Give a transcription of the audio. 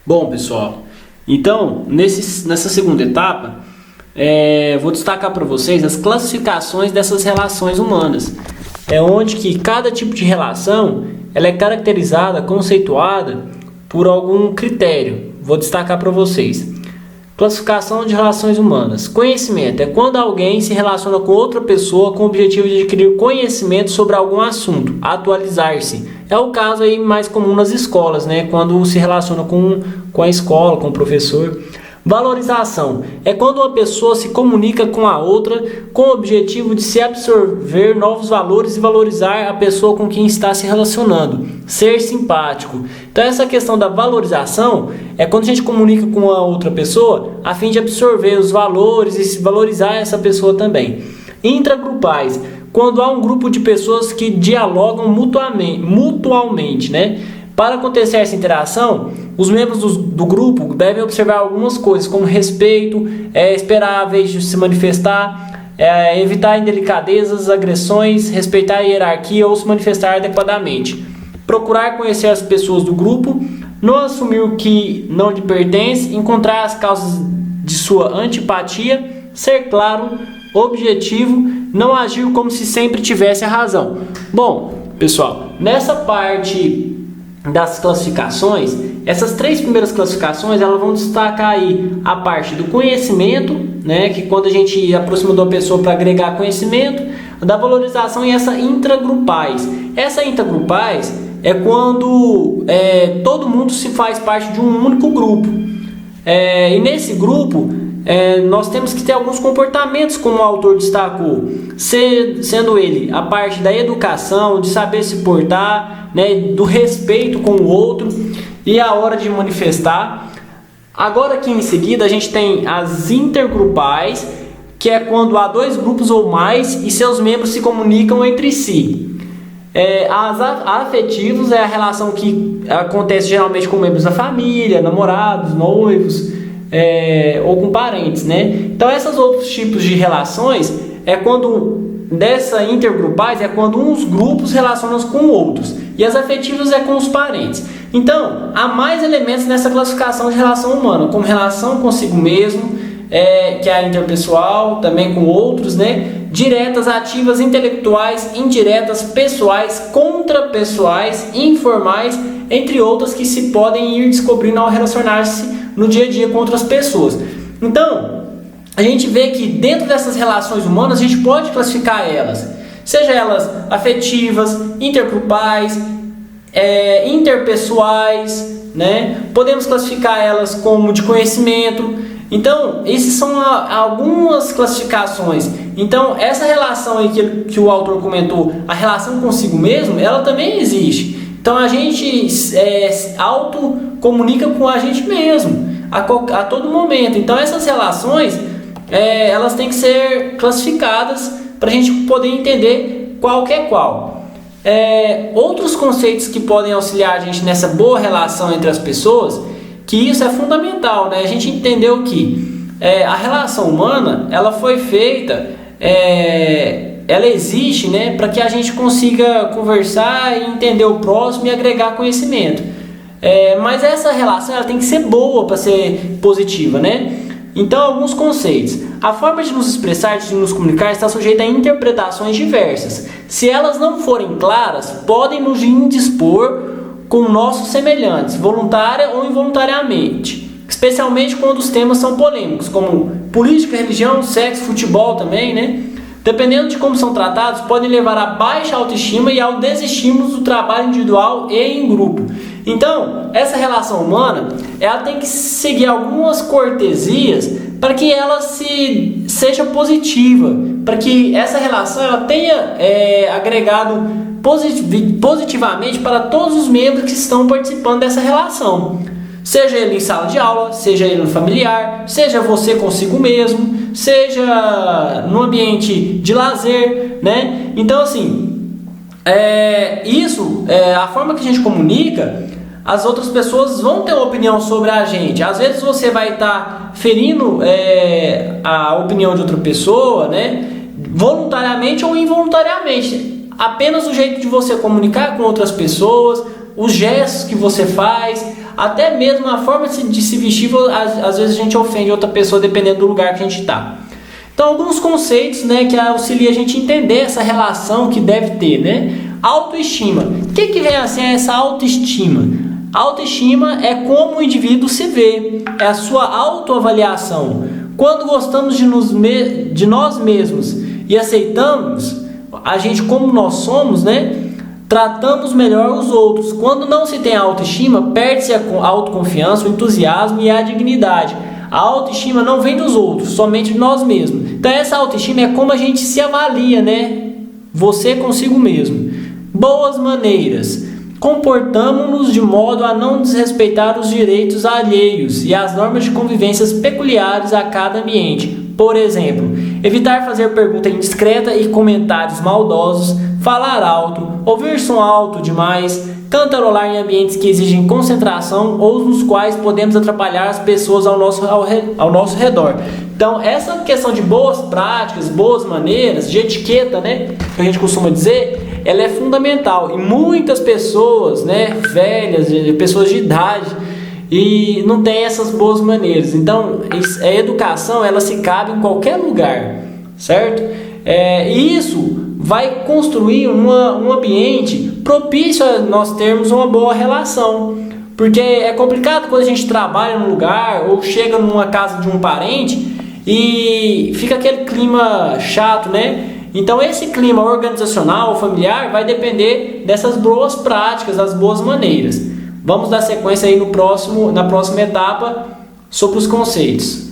Bom, pessoal, então nessa segunda etapa, vou destacar para vocês as classificações dessas relações humanas. É onde que cada tipo de relação ela é caracterizada, conceituada por algum critério. Vou destacar para vocês. Classificação de relações humanas. Conhecimento é quando alguém se relaciona com outra pessoa com o objetivo de adquirir conhecimento sobre algum assunto, atualizar-se. É o caso aí mais comum nas escolas, né? Quando se relaciona com a escola, com o professor. Valorização é quando uma pessoa se comunica com a outra com o objetivo de se absorver novos valores e valorizar a pessoa com quem está se relacionando. Ser simpático. Então essa questão da valorização é quando a gente comunica com a outra pessoa a fim de absorver os valores e se valorizar essa pessoa também. Intragrupais, quando há um grupo de pessoas que dialogam mutualmente, né? Para acontecer essa interação, os membros do grupo devem observar algumas coisas, como respeito, esperar a vez de se manifestar, evitar indelicadezas, agressões, respeitar a hierarquia ou se manifestar adequadamente. Procurar conhecer as pessoas do grupo, não assumir o que não lhe pertence, encontrar as causas de sua antipatia, ser claro, objetivo, não agir como se sempre tivesse a razão. Bom, pessoal, nessa parte das classificações, essas três primeiras classificações elas vão destacar aí a parte do conhecimento, né, que quando a gente aproxima de uma pessoa para agregar conhecimento, da valorização e essa intragrupais. Essa intragrupais é quando todo mundo se faz parte de um único grupo. E nesse grupo nós temos que ter alguns comportamentos, como o autor destacou, sendo ele a parte da educação, de saber se portar, né, do respeito com o outro e a hora de manifestar. Agora aqui em seguida a gente tem as intergrupais, que é quando há dois grupos ou mais e seus membros se comunicam entre si. As afetivos é a relação que acontece geralmente com membros da família, namorados, noivos, ou com parentes, né? Então esses outros tipos de relações dessa intergrupais é quando uns grupos relacionam com outros, e as afetivas é com os parentes. Então há mais elementos nessa classificação de relação humana, como relação consigo mesmo, que é a interpessoal, também com outros, né? Diretas, ativas, intelectuais, indiretas, pessoais, contrapessoais, informais, entre outras que se podem ir descobrindo ao relacionar-se no dia a dia com outras pessoas. Então, a gente vê que dentro dessas relações humanas a gente pode classificar elas, seja elas afetivas, intergrupais, interpessoais, né? Podemos classificar elas como de conhecimento. Então, essas são algumas classificações. Então, essa relação aí que o autor comentou, a relação consigo mesmo, ela também existe. Então, a gente autocomunica com a gente mesmo, a todo momento. Então, essas relações, elas têm que ser classificadas para a gente poder entender qual que é qual. Outros conceitos que podem auxiliar a gente nessa boa relação entre as pessoas, que isso é fundamental, né? A gente entendeu que a relação humana, ela foi feita, ela existe, né, para que a gente consiga conversar e entender o próximo e agregar conhecimento. Mas essa relação ela tem que ser boa para ser positiva, né? Então, alguns conceitos. A forma de nos expressar, de nos comunicar, está sujeita a interpretações diversas. Se elas não forem claras, podem nos indispor com nossos semelhantes, voluntária ou involuntariamente, especialmente quando os temas são polêmicos, como política, religião, sexo, futebol também, né? Dependendo de como são tratados, podem levar a baixa autoestima e ao desestímulo do trabalho individual e em grupo. Então, essa relação humana, ela tem que seguir algumas cortesias para que ela seja positiva, para que essa relação ela tenha agregado positivamente para todos os membros que estão participando dessa relação. Seja ele em sala de aula, seja ele no familiar, seja você consigo mesmo, seja no ambiente de lazer, né? Então, assim, a forma que a gente comunica, as outras pessoas vão ter uma opinião sobre a gente. Às vezes você vai estar ferindo a opinião de outra pessoa, né? Voluntariamente ou involuntariamente. Apenas o jeito de você comunicar com outras pessoas, os gestos que você faz, até mesmo a forma de se vestir, às vezes a gente ofende outra pessoa dependendo do lugar que a gente está. Então, alguns conceitos, né, que auxiliam a gente a entender essa relação que deve ter, né? Autoestima. O que vem assim essa autoestima? Autoestima é como o indivíduo se vê, é a sua autoavaliação. Quando gostamos de nós mesmos e aceitamos a gente como nós somos, né? Tratamos melhor os outros. Quando não se tem autoestima, perde-se a autoconfiança, o entusiasmo e a dignidade. A autoestima não vem dos outros, somente de nós mesmos. Então essa autoestima é como a gente se avalia, né? Você consigo mesmo. Boas maneiras. Comportamos-nos de modo a não desrespeitar os direitos alheios e as normas de convivências peculiares a cada ambiente. Por exemplo, evitar fazer pergunta indiscreta e comentários maldosos, falar alto, ouvir som alto demais, cantarolar em ambientes que exigem concentração ou nos quais podemos atrapalhar as pessoas ao nosso redor. Então, essa questão de boas práticas, boas maneiras, de etiqueta, né, que a gente costuma dizer, ela é fundamental. E muitas pessoas, né, velhas, pessoas de idade, e não tem essas boas maneiras. Então, a educação, ela se cabe em qualquer lugar, certo? E isso vai construir um ambiente propício a nós termos uma boa relação. Porque é complicado quando a gente trabalha num lugar ou chega numa casa de um parente e fica aquele clima chato, né? Então esse clima organizacional, familiar, vai depender dessas boas práticas, das boas maneiras. Vamos dar sequência aí na próxima etapa sobre os conceitos.